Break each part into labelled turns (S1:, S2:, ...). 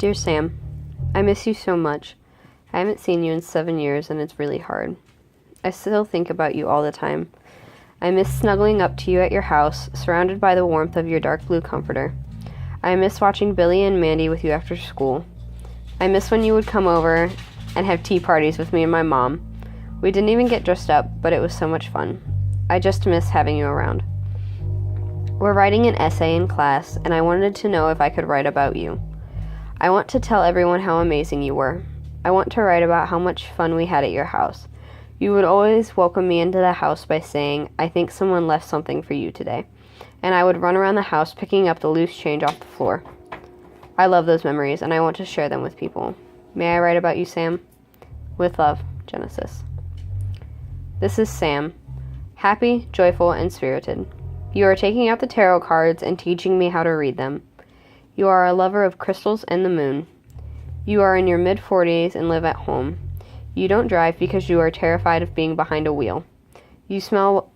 S1: Dear Sam, I miss you so much. I haven't seen you in 7 years and it's really hard. I still think about you all the time. I miss snuggling up to you at your house, surrounded by the warmth of your dark blue comforter. I miss watching Billy and Mandy with you after school. I miss when you would come over and have tea parties with me and my mom. We didn't even get dressed up, but it was so much fun. I just miss having you around. We're writing an essay in class, and I wanted to know if I could write about you. I want to tell everyone how amazing you were. I want to write about how much fun we had at your house. You would always welcome me into the house by saying, "I think someone left something for you today." And I would run around the house picking up the loose change off the floor. I love those memories, and I want to share them with people. May I write about you, Sam? With love, Genesis. This is Sam, happy, joyful, and spirited. You are taking out the tarot cards and teaching me how to read them. You are a lover of crystals and the moon. You are in your mid-40s and live at home. You don't drive because you are terrified of being behind a wheel. You smell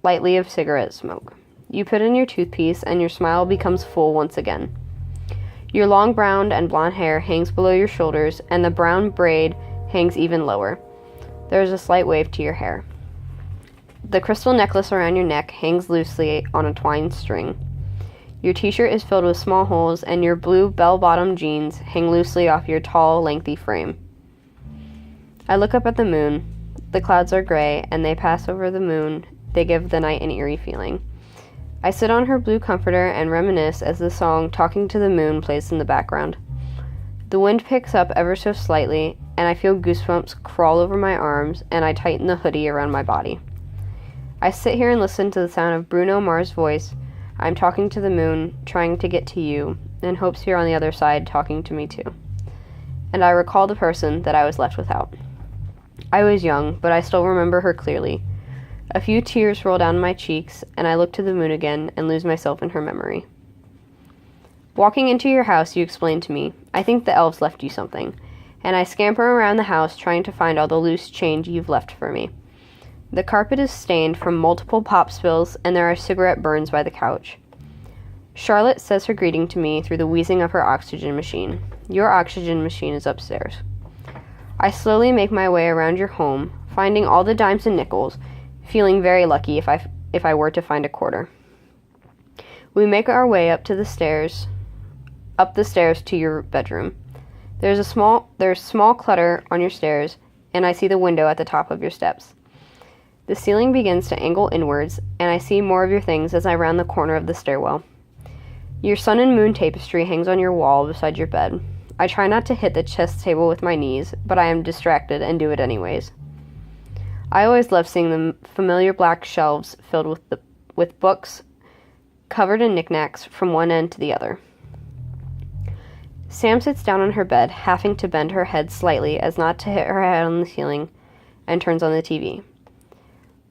S1: lightly of cigarette smoke. You put in your toothpiece and your smile becomes full once again. Your long brown and blonde hair hangs below your shoulders and the brown braid hangs even lower. There is a slight wave to your hair. The crystal necklace around your neck hangs loosely on a twine string. Your t-shirt is filled with small holes and your blue bell-bottom jeans hang loosely off your tall, lengthy frame. I look up at the moon. The clouds are gray, and they pass over the moon. They give the night an eerie feeling. I sit on her blue comforter and reminisce as the song Talking to the Moon plays in the background. The wind picks up ever so slightly, and I feel goosebumps crawl over my arms, and I tighten the hoodie around my body. I sit here and listen to the sound of Bruno Mars' voice. I'm talking to the moon, trying to get to you, and hopes you're on the other side talking to me too. And I recall the person that I was left without. I was young, but I still remember her clearly. A few tears roll down my cheeks, and I look to the moon again and lose myself in her memory. Walking into your house, you explained to me, "I think the elves left you something," and I scamper around the house trying to find all the loose change you've left for me. The carpet is stained from multiple pop spills, and there are cigarette burns by the couch. Charlotte says her greeting to me through the wheezing of her oxygen machine. Your oxygen machine is upstairs. I slowly make my way around your home, finding all the dimes and nickels, feeling very lucky if I were to find a quarter. We make our way up the stairs to your bedroom. There's small clutter on your stairs, and I see the window at the top of your steps. The ceiling begins to angle inwards, and I see more of your things as I round the corner of the stairwell. Your sun and moon tapestry hangs on your wall beside your bed. I try not to hit the chess table with my knees, but I am distracted and do it anyways. I always love seeing the familiar black shelves filled with books covered in knickknacks from one end to the other. Sam sits down on her bed, having to bend her head slightly as not to hit her head on the ceiling, and turns on the TV.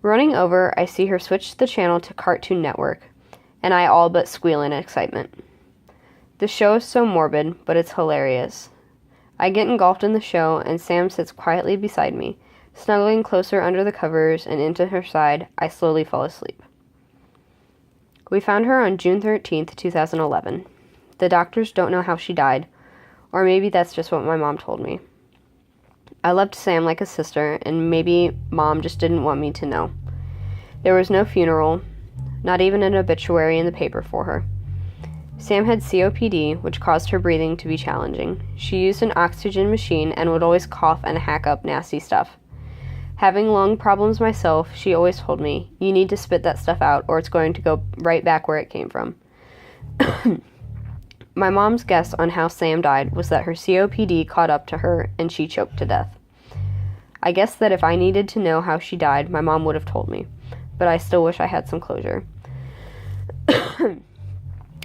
S1: Running over, I see her switch the channel to Cartoon Network, and I all but squeal in excitement. The show is so morbid, but it's hilarious. I get engulfed in the show, and Sam sits quietly beside me. Snuggling closer under the covers and into her side, I slowly fall asleep. We found her on June 13th, 2011. The doctors don't know how she died, or maybe that's just what my mom told me. I loved Sam like a sister, and maybe Mom just didn't want me to know. There was no funeral, not even an obituary in the paper for her. Sam had COPD, which caused her breathing to be challenging. She used an oxygen machine and would always cough and hack up nasty stuff. Having lung problems myself, she always told me, "You need to spit that stuff out or it's going to go right back where it came from." My mom's guess on how Sam died was that her COPD caught up to her and she choked to death. I guess that if I needed to know how she died, my mom would have told me, but I still wish I had some closure.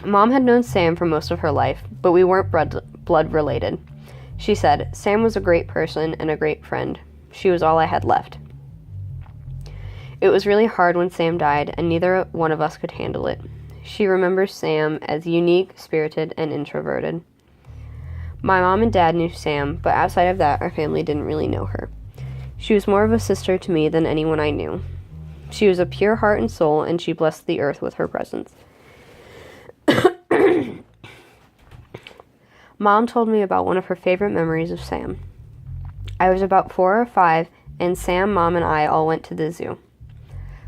S1: Mom had known Sam for most of her life, but we weren't blood related. She said, "Sam was a great person and a great friend. She was all I had left." It was really hard when Sam died, and neither one of us could handle it. She remembers Sam as unique, spirited, and introverted. My mom and dad knew Sam, but outside of that, our family didn't really know her. She was more of a sister to me than anyone I knew. She was a pure heart and soul, and she blessed the earth with her presence. Mom told me about one of her favorite memories of Sam. I was about 4 or 5, and Sam, Mom, and I all went to the zoo.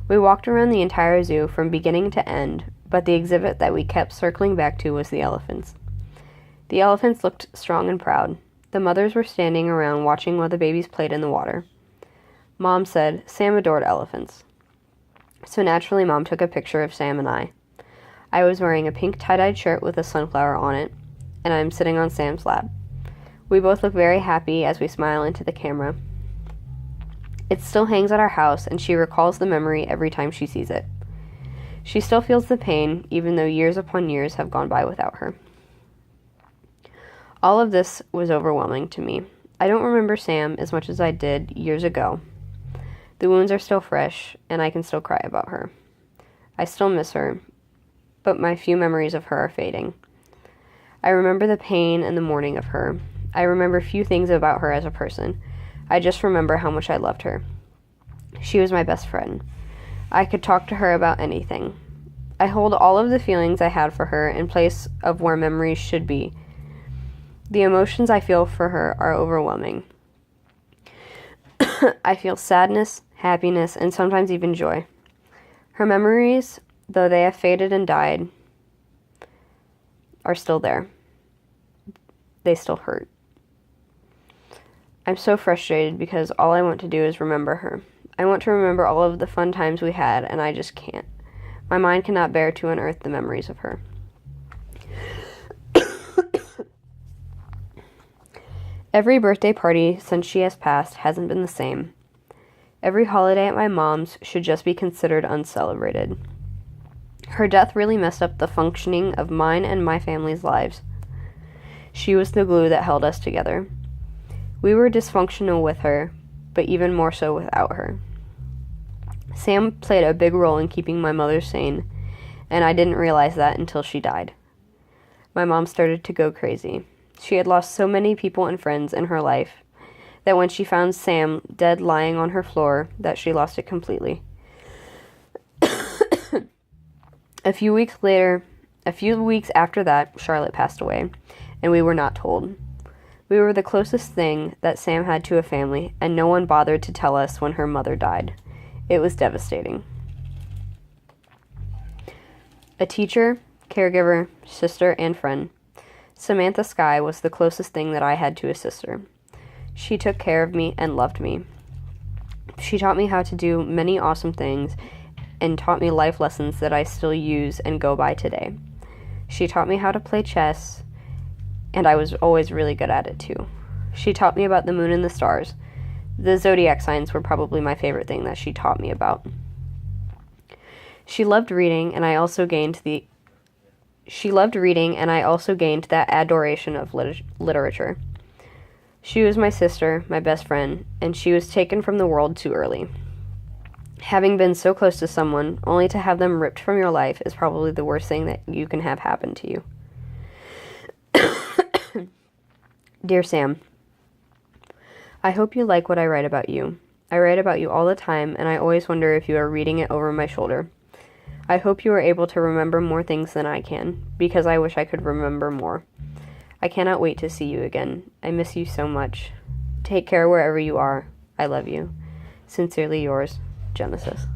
S1: We walked around the entire zoo from beginning to end, but the exhibit that we kept circling back to was the elephants. The elephants looked strong and proud. The mothers were standing around watching while the babies played in the water. Mom said Sam adored elephants. So naturally, Mom took a picture of Sam and I. I was wearing a pink tie-dyed shirt with a sunflower on it, and I'm sitting on Sam's lap. We both look very happy as we smile into the camera. It still hangs at our house, and she recalls the memory every time she sees it. She still feels the pain, even though years upon years have gone by without her. All of this was overwhelming to me. I don't remember Sam as much as I did years ago. The wounds are still fresh, and I can still cry about her. I still miss her, but my few memories of her are fading. I remember the pain and the mourning of her. I remember few things about her as a person. I just remember how much I loved her. She was my best friend. I could talk to her about anything. I hold all of the feelings I had for her in place of where memories should be. The emotions I feel for her are overwhelming. I feel sadness, happiness, and sometimes even joy. Her memories, though they have faded and died, are still there. They still hurt. I'm so frustrated because all I want to do is remember her. I want to remember all of the fun times we had, and I just can't. My mind cannot bear to unearth the memories of her. Every birthday party since she has passed hasn't been the same. Every holiday at my mom's should just be considered uncelebrated. Her death really messed up the functioning of mine and my family's lives. She was the glue that held us together. We were dysfunctional with her, but even more so without her. Sam played a big role in keeping my mother sane, and I didn't realize that until she died. My mom started to go crazy. She had lost so many people and friends in her life that when she found Sam dead lying on her floor, that she lost it completely. A few weeks after that, Charlotte passed away, and we were not told. We were the closest thing that Sam had to a family, and no one bothered to tell us when her mother died. It was devastating. A teacher, caregiver, sister, and friend. Samantha Skye was the closest thing that I had to a sister. She took care of me and loved me. She taught me how to do many awesome things and taught me life lessons that I still use and go by today. She taught me how to play chess, and I was always really good at it too. She taught me about the moon and the stars. The zodiac signs were probably my favorite thing that she taught me about. She loved reading, and I also gained that adoration of literature. She was my sister, my best friend, and she was taken from the world too early. Having been so close to someone, only to have them ripped from your life is probably the worst thing that you can have happen to you. Dear Sam, I hope you like what I write about you. I write about you all the time, and I always wonder if you are reading it over my shoulder. I hope you are able to remember more things than I can, because I wish I could remember more. I cannot wait to see you again. I miss you so much. Take care wherever you are. I love you. Sincerely yours, Genesis.